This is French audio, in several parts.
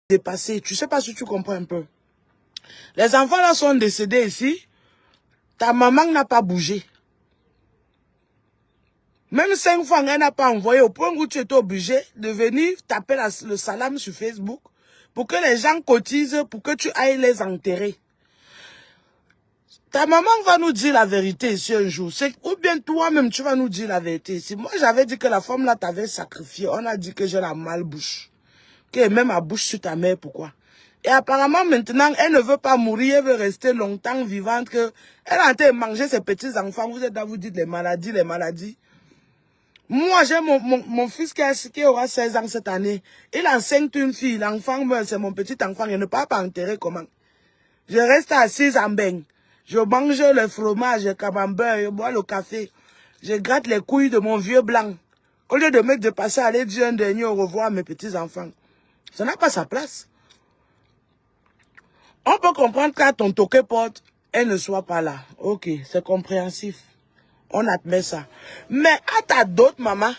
dépassé. Tu sais pas si tu comprends un peu. Les enfants là sont décédés ici. Ta maman n'a pas bougé. Même 5 fois, elle n'a pas envoyé au point où tu étais obligé de venir taper le salam sur Facebook pour que les gens cotisent pour que tu ailles les enterrer. Ta maman va nous dire la vérité ici un jour. Ou bien toi-même, tu vas nous dire la vérité ici. Moi, j'avais dit que la femme là t'avait sacrifié. On a dit que j'ai la malbouche. Qu'elle met ma bouche sur ta mère, pourquoi? Et apparemment, maintenant, elle ne veut pas mourir. Elle veut rester longtemps vivante. Elle est en train de manger ses petits-enfants. Vous êtes là, vous dites les maladies, les maladies. Moi, j'ai mon fils qui aura 16 ans cette année. Il enseigne une fille. L'enfant meurt, c'est mon petit enfant. Il ne peut pas enterrer comment. Je reste assise en bain. Je mange le fromage, le camembert, je bois le café. Je gratte les couilles de mon vieux blanc. Au lieu de mettre de passer à aller dire un dernier au revoir à mes petits-enfants. Ça n'a pas sa place. On peut comprendre qu'à ton toquet porte, elle ne soit pas là. Ok, c'est compréhensif. On admet ça. Mais à ta dot, maman,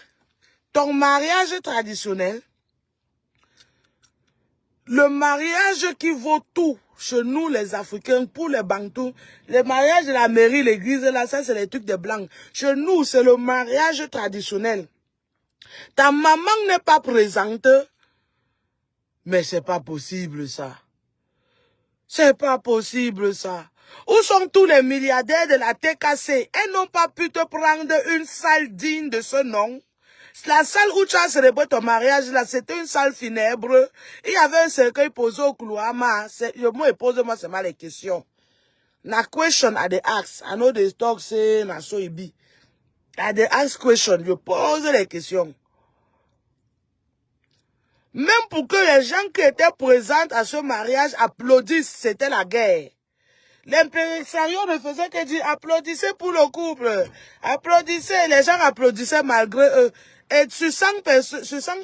ton mariage traditionnel, le mariage qui vaut tout chez nous les Africains, pour les Bantous, le mariage de la mairie, l'église, là, ça c'est les trucs de blancs. Chez nous, c'est le mariage traditionnel. Ta maman n'est pas présente, mais c'est pas possible ça. C'est pas possible ça. Où sont tous les milliardaires de la TKC? Elles n'ont pas pu te prendre une salle digne de ce nom. La salle où tu as célébré ton mariage, là, c'était une salle funèbre. Il y avait un cercueil posé au couloir. Le mot est posé, moi, c'est mal les questions. Na question at the ask. I know the talk say, na so it be. At the ask question, je pose les questions. Même pour que les gens qui étaient présents à ce mariage applaudissent, c'était la guerre. L'impresario ne faisait que dire applaudissez pour le couple. Applaudissez. Les gens applaudissaient malgré eux. Et sur 100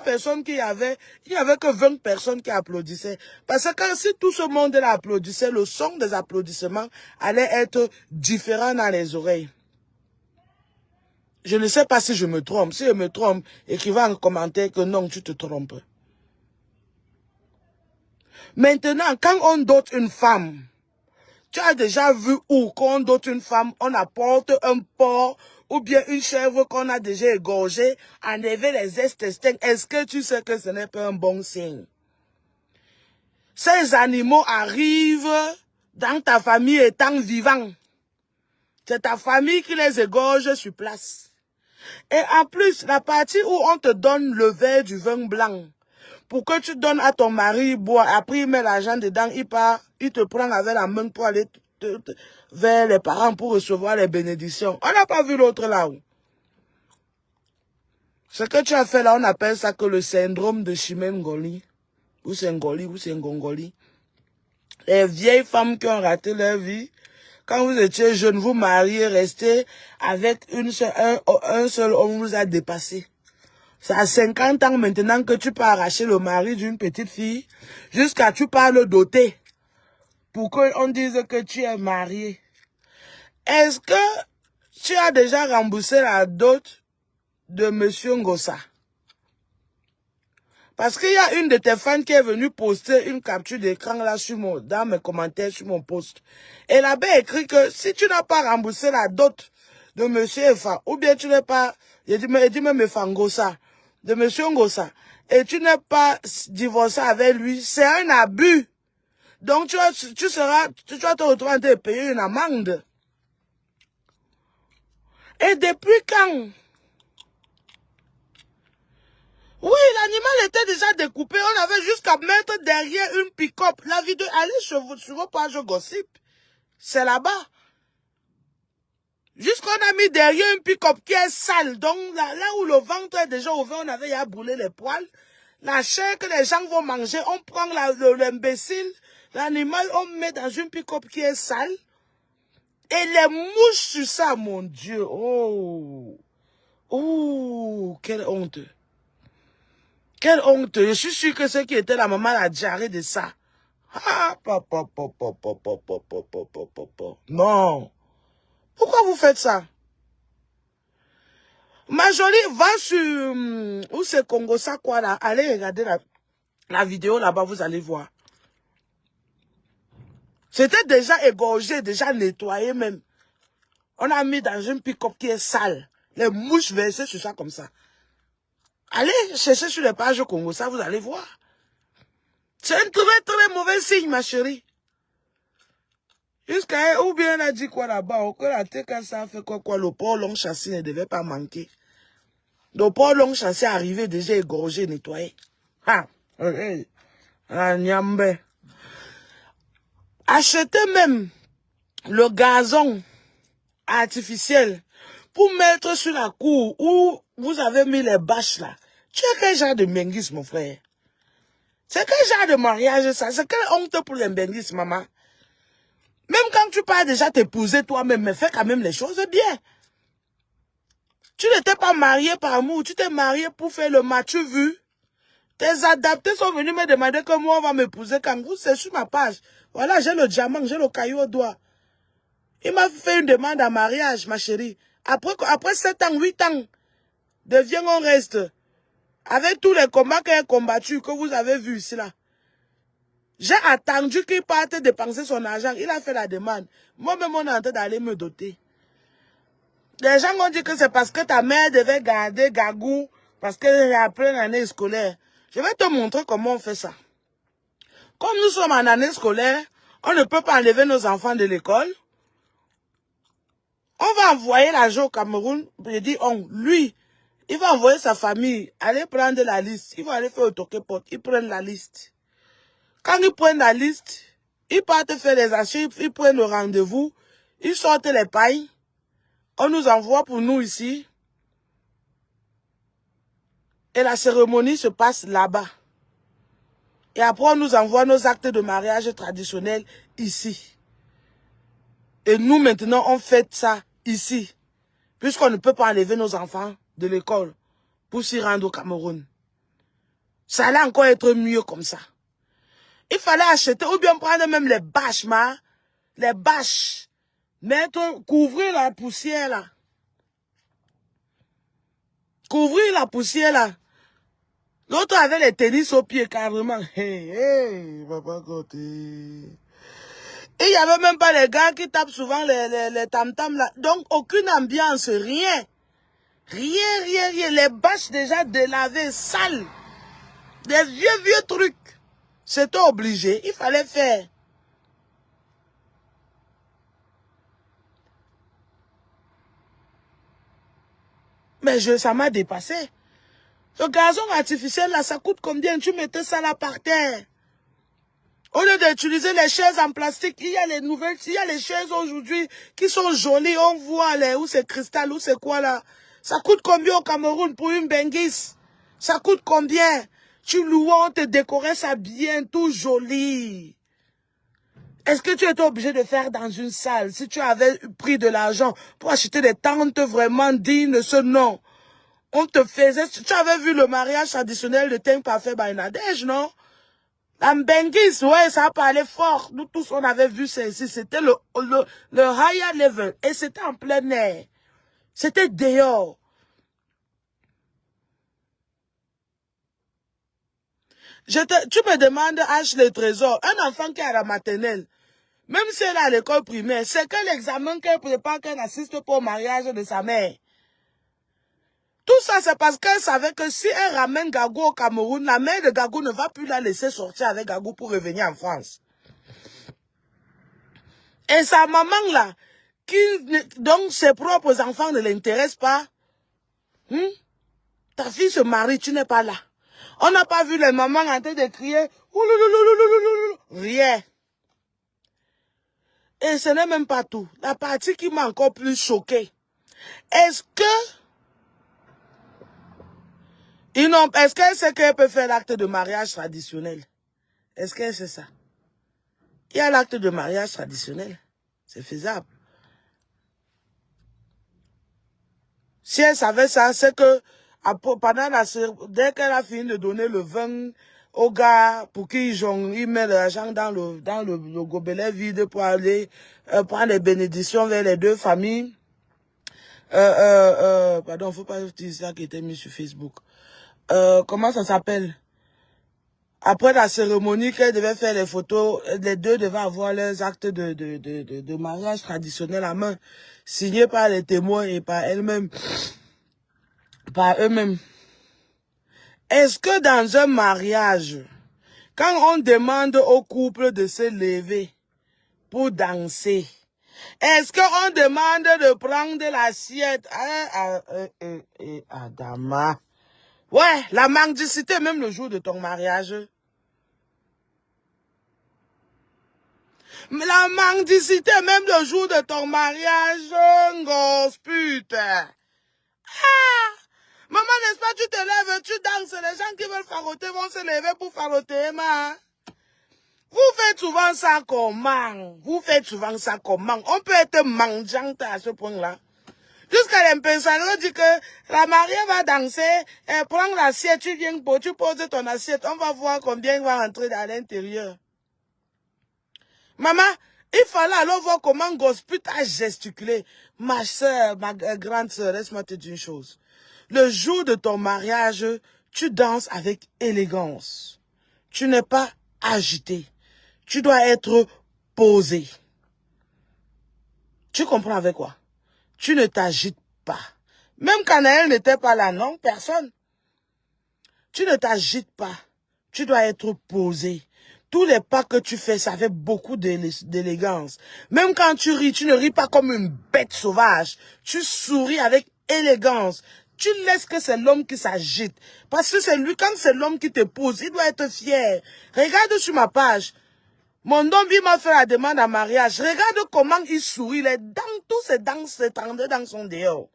personnes qu'il y avait, il n'y avait que 20 personnes qui applaudissaient. Parce que si tout ce monde-là applaudissait, le son des applaudissements allait être différent dans les oreilles. Je ne sais pas si je me trompe. Si je me trompe, écrivez en commentaire que non, tu te trompes. Maintenant, quand on dote une femme, tu as déjà vu où, quand on dote une femme, on apporte un porc ou bien une chèvre qu'on a déjà égorgée, enlever les intestins. Est-ce que tu sais que ce n'est pas un bon signe? Ces animaux arrivent dans ta famille étant vivants. C'est ta famille qui les égorge sur place. Et en plus, la partie où on te donne le verre du vin blanc, pour que tu donnes à ton mari boire, après il met l'argent dedans, il te prend avec la main pour aller vers les parents pour recevoir les bénédictions. On n'a pas vu l'autre là-haut. Ce que tu as fait là, on appelle ça que le syndrome de Chimène-Ngozi. Ou c'est Ngoli, ou c'est Ngongoli. Les vieilles femmes qui ont raté leur vie, quand vous étiez jeune, vous mariez, restez avec un seul homme vous a dépassé. C'est à 50 ans maintenant que tu peux arracher le mari d'une petite fille jusqu'à tu parles doter pour qu'on dise que tu es marié. Est-ce que tu as déjà remboursé la dot de Monsieur Ngossa? Parce qu'il y a une de tes fans qui est venue poster une capture d'écran là dans mes commentaires sur mon post. Elle avait écrit que si tu n'as pas remboursé la dot de Monsieur Efa, ou bien tu n'es pas, il dit même Efa Ngossa, de Monsieur Ngossa, et tu n'es pas divorcé avec lui, c'est un abus. Donc tu vas te retrouver en train de payer une amende. Et depuis quand? Oui, l'animal était déjà découpé. On avait jusqu'à mettre derrière une pick-up. La vidéo, allez sur vos pages gossip. C'est là-bas. Jusqu'on a mis derrière une pick-up qui est sale. Donc là où le ventre est déjà ouvert, on avait à brûler les poils. La chair que les gens vont manger, on prend l'imbécile, l'animal, on met dans une pick-up qui est sale. Et les mouches sur ça, mon Dieu. Oh. Oh, quelle honte. Quelle honte. Je suis sûr que ceux qui étaient la maman a diarrhée de ça. Ah, non. Pourquoi vous faites ça? Ma jolie, va sur... Où c'est Congo, ça quoi là? Allez regarder là. La vidéo là-bas, vous allez voir. C'était déjà égorgé, déjà nettoyé même. On a mis dans une pick-up qui est sale. Les mouches versées sur ça comme ça. Allez chercher sur les pages Congo, ça vous allez voir. C'est un très très mauvais signe, ma chérie. Jusqu'à ou bien on a dit quoi là-bas, on a dit que ça fait quoi, le port long châssis ne devait pas manquer. Le port long châssis arrivé déjà égorgé, nettoyé. Ah, okay. Ah, nyambe. Achetez même le gazon artificiel pour mettre sur la cour où vous avez mis les bâches là. Tu es quel genre de menguis, mon frère? C'est quel genre de mariage ça? C'est quelle honte pour les menguis, maman? Même quand tu pars déjà t'épouser toi-même, mais fais quand même les choses bien. Tu n'étais pas marié par amour, tu t'es marié pour faire le match vu. Tes adaptés sont venus me demander que moi on va m'épouser quand vous, c'est sur ma page. Voilà, j'ai le diamant, j'ai le caillou au doigt. Il m'a fait une demande en mariage, ma chérie. Après 7 ans, 8 ans, devient on reste. Avec tous les combats qu'il a combattus, que vous avez vus ici là. J'ai attendu qu'il parte dépenser son argent. Il a fait la demande. Moi-même, on est en train d'aller me doter. Les gens ont dit que c'est parce que ta mère devait garder Gagou, parce qu'elle est après l'année scolaire. Je vais te montrer comment on fait ça. Comme nous sommes en année scolaire, on ne peut pas enlever nos enfants de l'école. On va envoyer l'argent au Cameroun. Je dis, lui, il va envoyer sa famille, aller prendre la liste. Il va aller faire au toquet-porte. Ils prennent la liste. Quand ils prennent la liste, ils partent faire les achats, ils prennent le rendez-vous, ils sortent les pailles. On nous envoie pour nous ici. Et la cérémonie se passe là-bas. Et après, on nous envoie nos actes de mariage traditionnels ici. Et nous, maintenant, on fait ça ici. Puisqu'on ne peut pas enlever nos enfants de l'école pour s'y rendre au Cameroun. Ça allait encore être mieux comme ça. Il fallait acheter, ou bien prendre même les bâches, les bâches. Mettre, couvrir la poussière là. Couvrir la poussière là. L'autre avait les tennis aux pieds carrément. Hey, papa côté. Et il n'y avait même pas les gars qui tapent souvent les tam-tams là. Donc aucune ambiance, rien. Rien. Les bâches déjà délavées, sales. Des vieux trucs. C'était obligé, il fallait faire. Mais ça m'a dépassé. Le gazon artificiel là, ça coûte combien? Tu mettais ça là par terre. Au lieu d'utiliser les chaises en plastique, il y a les nouvelles, il y a les chaises aujourd'hui qui sont jolies. On voit les, où c'est cristal, où c'est quoi là. Ça coûte combien au Cameroun pour une benguis? Ça coûte combien? Tu louais, on te décorait ça bien, tout joli. Est-ce que tu étais obligé de faire dans une salle? Si tu avais pris de l'argent pour acheter des tentes vraiment dignes de ce nom, on te faisait... Tu avais vu le mariage traditionnel de Teng Parfait by Nadège, non? La Mbenguis, ouais, ça a parlé fort. Nous tous, on avait vu ça ici. C'était le higher level. Et c'était en plein air. C'était dehors. Tu me demandes, H, le trésor, un enfant qui est à la maternelle, même si elle est à l'école primaire, c'est quel examen qu'elle prépare qu'elle assiste pas au mariage de sa mère? Tout ça, c'est parce qu'elle savait que si elle ramène Gagou au Cameroun, la mère de Gagou ne va plus la laisser sortir avec Gagou pour revenir en France. Et sa maman là, donc ses propres enfants ne l'intéressent pas. Ta fille se marie, tu n'es pas là. On n'a pas vu les mamans en train de crier. Rien. Et ce n'est même pas tout. La partie qui m'a encore plus choquée. Est-ce qu'elle sait qu'elle peut faire l'acte de mariage traditionnel? Est-ce qu'elle sait ça? Il y a l'acte de mariage traditionnel. C'est faisable. Si elle savait ça, c'est que dès qu'elle a fini de donner le vin au gars pour qu'il met l'argent dans le gobelet vide pour aller prendre les bénédictions vers les deux familles. Pardon, faut pas utiliser ça qui était mis sur Facebook. Comment ça s'appelle? Après la cérémonie qu'elle devait faire les photos, les deux devaient avoir leurs actes de mariage traditionnel à main, signés par les témoins et par elles-mêmes, par eux-mêmes. Est-ce que dans un mariage, quand on demande au couple de se lever pour danser, est-ce qu'on demande de prendre l'assiette? Adama. Ouais, la mendicité même le jour de ton mariage. La mendicité même le jour de ton mariage, gosse pute. Ah! Maman, n'est-ce pas, tu te lèves, tu danses, les gens qui veulent faroter vont se lever pour faroter, ma. Vous faites souvent ça comment? Vous faites souvent ça comment? On peut être mangeante à ce point-là. Jusqu'à l'impensario dit que la mariée va danser, elle prend l'assiette, tu viens, tu poses ton assiette, on va voir combien il va rentrer à l'intérieur. Maman, il fallait alors voir comment Gosput a gesticulé. Ma soeur, ma grande soeur, laisse-moi te dire une chose. Le jour de ton mariage, tu danses avec élégance. Tu n'es pas agité. Tu dois être posé. Tu comprends avec quoi? Tu ne t'agites pas. Même quand elle n'était pas là, non, personne. Tu ne t'agites pas. Tu dois être posé. Tous les pas que tu fais, ça fait beaucoup d'élégance. Même quand tu ris, tu ne ris pas comme une bête sauvage. Tu souris avec élégance. Tu laisses que c'est l'homme qui s'agite. Parce que c'est lui, quand c'est l'homme qui te pose, il doit être fier. Regarde sur ma page. Mon homme, il m'a fait la demande en mariage. Regarde comment il sourit. Les dents, tous ses dents s'étendaient dans son dehors.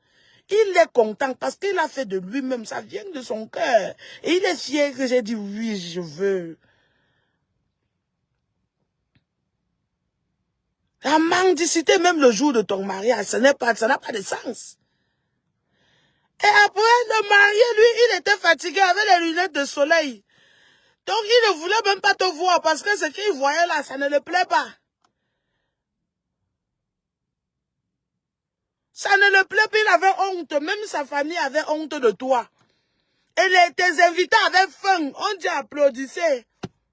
Il est content parce qu'il a fait de lui-même. Ça vient de son cœur. Et il est fier que j'ai dit oui, je veux. La mendicité, même le jour de ton mariage, ça n'a pas de sens. Et après, le marié, lui, il était fatigué avec les lunettes de soleil. Donc, il ne voulait même pas te voir parce que ce qu'il voyait là, ça ne le plaît pas. Ça ne le plaît pas, il avait honte. Même sa famille avait honte de toi. Et tes invités avaient faim. On dit applaudissez.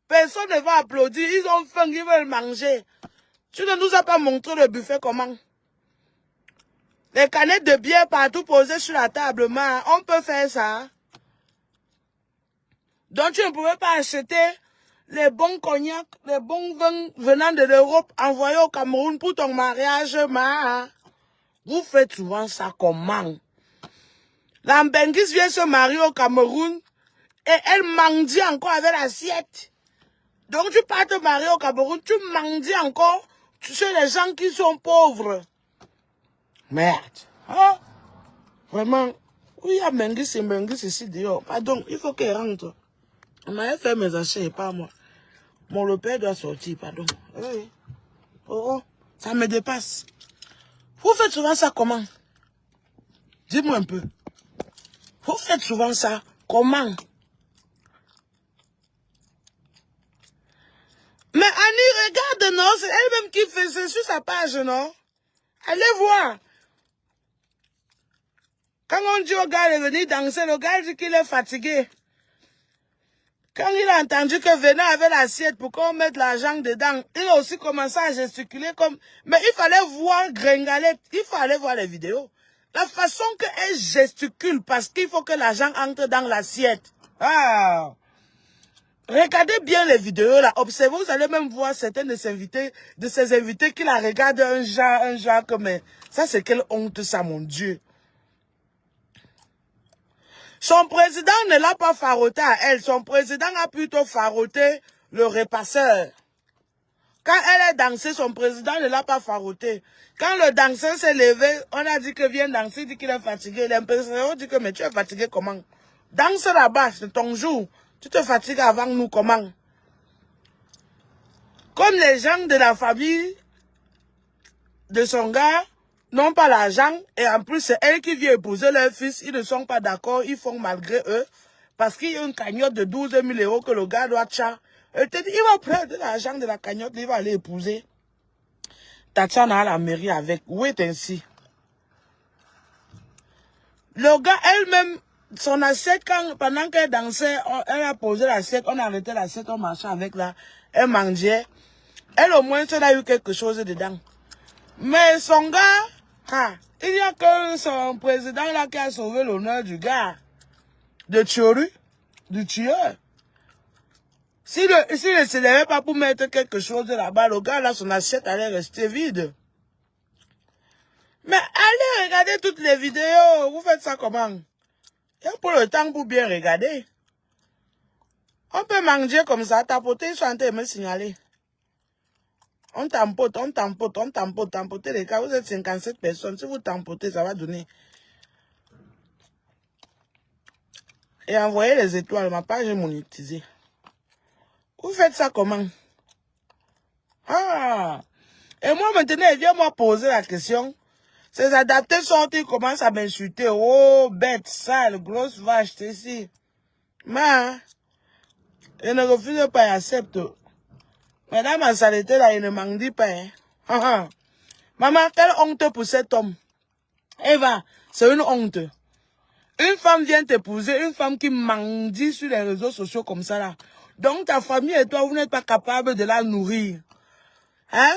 Personne ne va applaudir. Ils ont faim, ils veulent manger. Tu ne nous as pas montré le buffet comment? Les canettes de bière partout posées sur la table, man. On peut faire ça. Donc tu ne pouvais pas acheter les bons cognacs, les bons vins venant de l'Europe, envoyés au Cameroun pour ton mariage, man. Vous faites souvent ça comment? La Mbengis vient se marier au Cameroun et elle mendie encore avec l'assiette. Donc tu pars te marier au Cameroun, tu mendies encore chez les gens qui sont pauvres. Merde. Hein? Vraiment. Oui, il y a Mbengis et Mbengis ici dehors. Pardon, il faut qu'elle rentre. On m'avait fait mes achats et pas moi. Mon le père doit sortir, pardon. Oui. Oh, ça me dépasse. Vous faites souvent ça comment? Dis-moi un peu. Vous faites souvent ça comment? Mais Annie, regarde, non? C'est elle-même qui fait, c'est sur sa page, non? Allez voir. Quand on dit au gars de venir danser, le gars dit qu'il est fatigué. Quand il a entendu que Véna avait l'assiette pour qu'on mette l'argent dedans, il a aussi commencé à gesticuler comme... Mais il fallait voir Gringalette, il fallait voir les vidéos. La façon qu'elle gesticule, parce qu'il faut que l'argent entre dans l'assiette. Ah! Regardez bien les vidéos là, observez, vous allez même voir certains de ses invités qui la regardent un genre comme... Ça c'est quelle honte ça, mon Dieu. Son président ne l'a pas faroté à elle. Son président a plutôt faroté le repasseur. Quand elle a dansé, son président ne l'a pas faroté. Quand le danseur s'est levé, on a dit que viens danser, il dit qu'il est fatigué. L'impression dit que mais tu es fatigué comment? Danse là-bas, c'est ton jour. Tu te fatigues avant nous comment? Comme les gens de la famille de son gars n'ont pas l'argent, et en plus c'est elle qui vient épouser leur fils, ils ne sont pas d'accord, ils font malgré eux, parce qu'il y a une cagnotte de 12 000 € que le gars doit tcha. Elle te dit, il va prendre l'argent de la cagnotte, il va aller épouser Tatiana à la mairie avec. Oui, ainsi. Le gars, elle-même, son assiette, pendant qu'elle dansait, elle a posé l'assiette, on a arrêté l'assiette, on marchait avec là, elle mangeait. Elle au moins, elle a eu quelque chose dedans. Mais son gars, il n'y a que son président là qui a sauvé l'honneur du gars, de Tchoru, du tueur. S'il ne se levait pas pour mettre quelque chose là-bas, le gars là, son assiette allait rester vide. Mais allez regarder toutes les vidéos, vous faites ça comment? Il y a pas le temps pour bien regarder. On peut manger comme ça, tapoter, chanter, me signaler. On tampote, tampoter les cas. Vous êtes 57 personnes. Si vous tampotez, ça va donner. Et envoyez les étoiles. Ma page est monétisée. Vous faites ça comment? Ah! Et moi, maintenant, il vient me poser la question. Ces adaptés sortis commencent à m'insulter. Oh, bête, sale, grosse vache, c'est ici. Mais, je ne refuse pas, j'accepte. Mais dans ma saleté, là, il ne m'en dit pas. Hein. Maman, quelle honte pour cet homme. Eva, c'est une honte. Une femme vient t'épouser, une femme qui mendie sur les réseaux sociaux comme ça, là. Donc, ta famille et toi, vous n'êtes pas capable de la nourrir. Hein?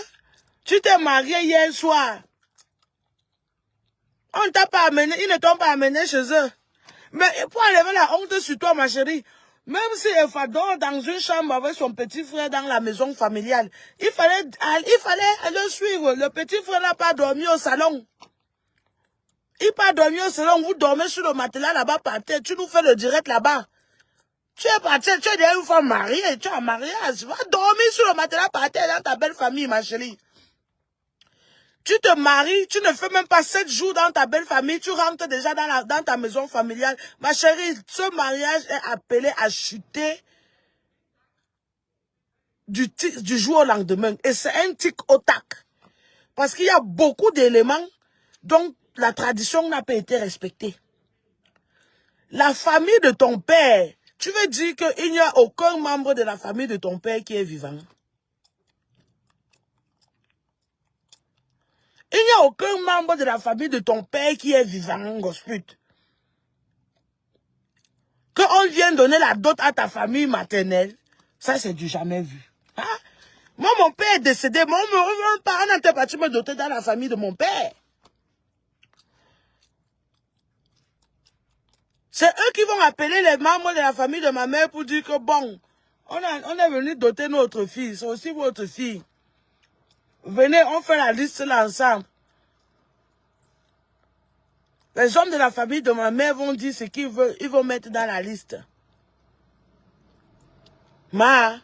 Tu t'es marié hier soir. On ne t'a pas amené, ils ne t'ont pas amené chez eux. Mais pour enlever la honte sur toi, ma chérie, même si Eva dort dans une chambre avec son petit frère dans la maison familiale, il fallait aller suivre. Le petit frère n'a pas dormi au salon. Il n'a pas dormi au salon, vous dormez sur le matelas là-bas par terre, tu nous fais le direct là-bas. Tu es parti, tu es déjà une femme mariée, tu es en mariage, tu vas dormir sur le matelas par terre dans ta belle famille, ma chérie. Tu te maries, tu ne fais même pas 7 jours dans ta belle famille, tu rentres déjà dans ta maison familiale. Ma chérie, ce mariage est appelé à chuter du jour au lendemain. Et c'est un tic au tac. Parce qu'il y a beaucoup d'éléments dont la tradition n'a pas été respectée. La famille de ton père, tu veux dire qu'il n'y a aucun membre de la famille de ton père qui est vivant? Il n'y a aucun membre de la famille de ton père qui est vivant, gospute. Qu'on vienne donner la dot à ta famille maternelle, ça c'est du jamais vu. Hein? Moi, mon père est décédé, moi, on n'était pas me doter dans la famille de mon père. C'est eux qui vont appeler les membres de la famille de ma mère pour dire que bon, on est venu doter notre fille, c'est aussi votre fille. Venez, on fait la liste là ensemble. Les hommes de la famille de ma mère vont dire ce qu'ils veulent, ils vont mettre dans la liste. Ma,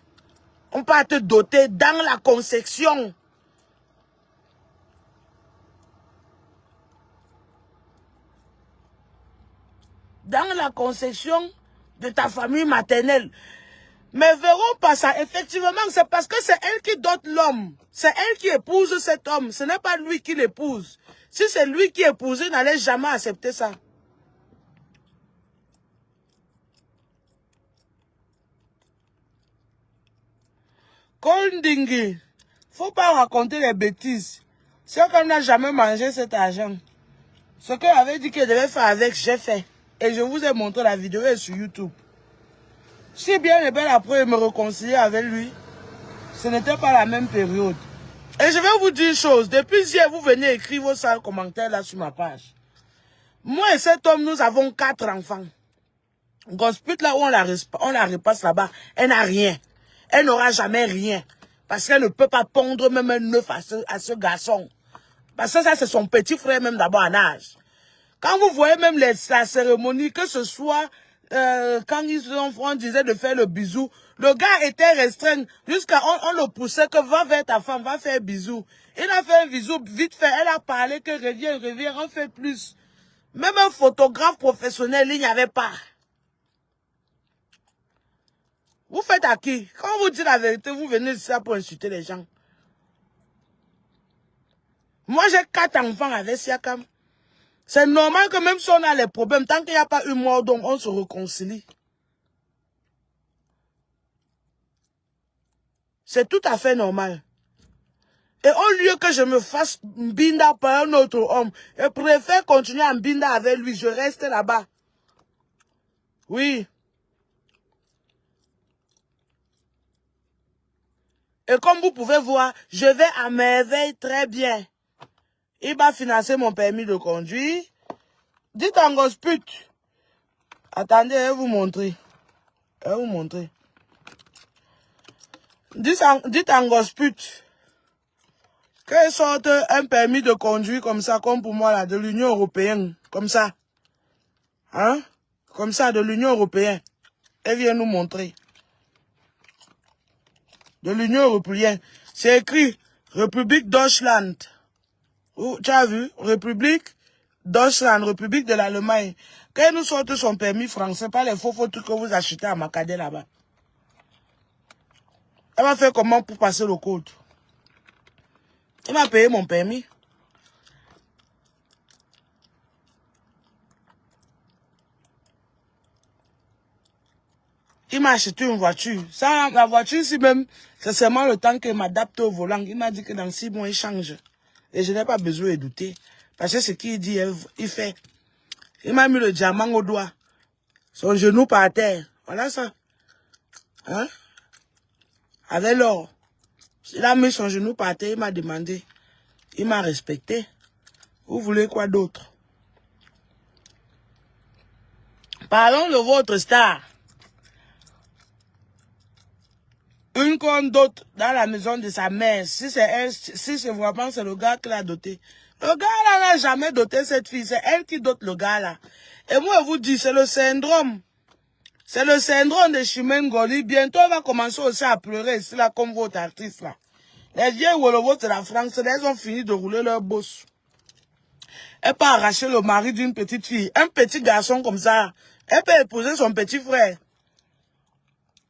on peut te doter dans la conception. Dans la conception de ta famille maternelle. Mais verrons pas ça. Effectivement, c'est parce que c'est elle qui dote l'homme. C'est elle qui épouse cet homme. Ce n'est pas lui qui l'épouse. Si c'est lui qui épouse, il n'allait jamais accepter ça. Kondingi, faut pas raconter les bêtises. C'est qu'on n'a jamais mangé cet argent. Ce que j'avais dit que je devais faire avec, j'ai fait. Et je vous ai montré la vidéo sur YouTube. Si bien et bien après me réconcilier avec lui, ce n'était pas la même période. Et je vais vous dire une chose. Depuis hier, vous venez écrire vos sales commentaires là sur ma page. Moi et cet homme, nous avons 4 enfants. Gospute là où on la repasse là-bas, elle n'a rien. Elle n'aura jamais rien. Parce qu'elle ne peut pas pondre même un œuf à ce garçon. Parce que ça, c'est son petit frère même d'abord en âge. Quand vous voyez même la cérémonie, que ce soit quand on disait de faire le bisou, le gars était restreint. Jusqu'à on le poussait que va vers ta femme, va faire bisou. Il a fait un bisou vite fait. Elle a parlé que reviens, on fait plus. Même un photographe professionnel, il n'y avait pas. Vous faites à qui? Quand vous dites la vérité, vous venez ici pour insulter les gens. Moi, j'ai 4 enfants avec Siakam. C'est normal que même si on a les problèmes, tant qu'il n'y a pas eu mort d'homme, on se réconcilie. C'est tout à fait normal. Et au lieu que je me fasse binda par un autre homme, je préfère continuer à binda avec lui, je reste là-bas. Oui. Et comme vous pouvez voir, je vais à merveille très bien. Il va financer mon permis de conduire. Dites en gosput. Attendez, je vais vous montrer. Je vais vous montrer. Dites en gosput. Qu'elle sorte un permis de conduire comme ça, comme pour moi là, de l'Union européenne. Comme ça. Hein? Comme ça, de l'Union européenne. Elle vient nous montrer. De l'Union européenne. C'est écrit République Deutschland. Tu as vu? République Deutschland, République de l'Allemagne. Quand elle nous sorte son permis français, pas les faux trucs que vous achetez à Macadé là-bas. Elle va faire comment pour passer le code? Elle m'a payé mon permis. Il m'a acheté une voiture. Ça, la voiture, si même, c'est seulement le temps qu'il m'adapte au volant. Il m'a dit que dans 6 mois, il change. Et je n'ai pas besoin de douter. Parce que ce qu'il dit, il fait. Il m'a mis le diamant au doigt. Son genou par terre. Voilà ça. Hein? Avec l'or. Il a mis son genou par terre, il m'a demandé. Il m'a respecté. Vous voulez quoi d'autre? Parlons de votre star. Une conne d'autre dans la maison de sa mère. Si c'est vraiment c'est le gars qui l'a doté. Le gars là n'a jamais doté cette fille. C'est elle qui dote le gars là. Et moi, je vous dis, c'est le syndrome. C'est le syndrome de Chimène-Ngozi. Bientôt, elle va commencer aussi à pleurer ici là, comme votre artiste là. Les vieilles Wolowo de la France, elles ont fini de rouler leur boss. Elle peut arracher le mari d'une petite fille. Un petit garçon comme ça, elle peut épouser son petit frère.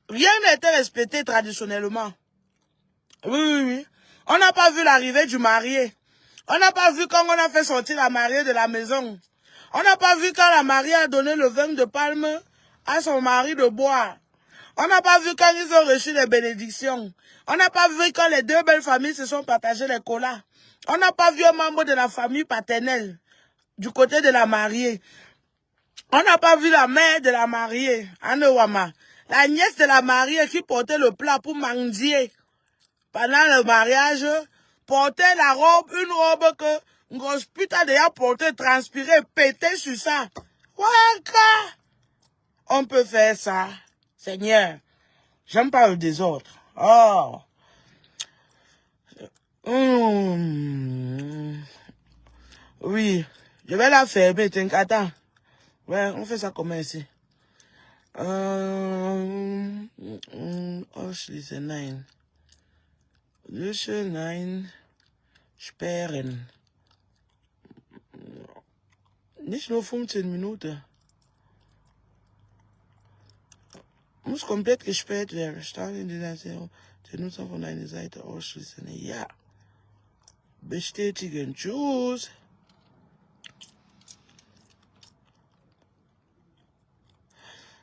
Rien n'a été respecté traditionnellement. Oui. On n'a pas vu l'arrivée du marié. On n'a pas vu quand on a fait sortir la mariée de la maison. On n'a pas vu quand la mariée a donné le vin de palme à son mari de boire. On n'a pas vu quand ils ont reçu les bénédictions. On n'a pas vu quand les deux belles familles se sont partagées les colas. On n'a pas vu un membre de la famille paternelle du côté de la mariée. On n'a pas vu la mère de la mariée, Anewama. La nièce de la mariée qui portait le plat pour mendier pendant le mariage, portait la robe, une robe que une grosse pute a déjà portée, transpirée, pété sur ça. Waka! On peut faire ça. Seigneur, j'aime pas le désordre. Oh. Oui, je vais la fermer, attends. Ouais, on fait ça comment ici? Ausschließe, nein. Lösche, nein. Sperren. Nicht nur 15 Minuten. Muss komplett gesperrt werden. Start in dieser Serie. Der Nutzer von einer Seite ausschließen. Ja. Bestätigen. Tschüss.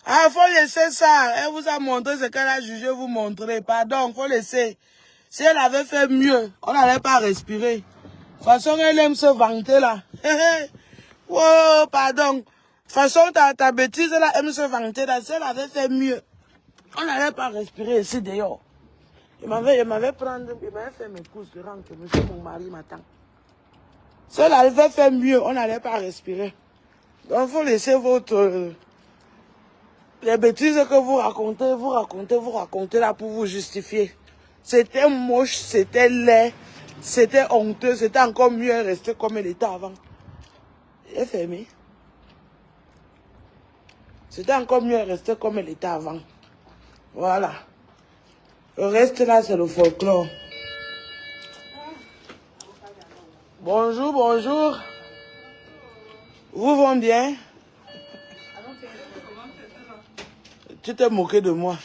Ah, faut laisser ça. Elle vous a montré ce qu'elle a jugé vous montrer. Pardon, faut laisser. Si elle avait fait mieux, on n'allait pas respirer. De toute façon, elle aime se vanter là. Oh, pardon. De toute façon, ta bêtise là, aime se vanter là. Si elle avait fait mieux, on n'allait pas respirer ici dehors. Il m'avait fait mes courses de rang que monsieur mon mari m'attend. Si elle avait fait mieux, on n'allait pas respirer. Donc, il faut laisser votre... les bêtises que vous racontez là pour vous justifier. C'était moche, c'était laid, c'était honteux, c'était encore mieux rester comme elle était avant. Elle est fermée. C'était encore mieux rester comme elle était avant. Voilà. Le reste là, c'est le folklore. Bonjour, bonjour. Vous vont bien? Tu t'es moqué de moi.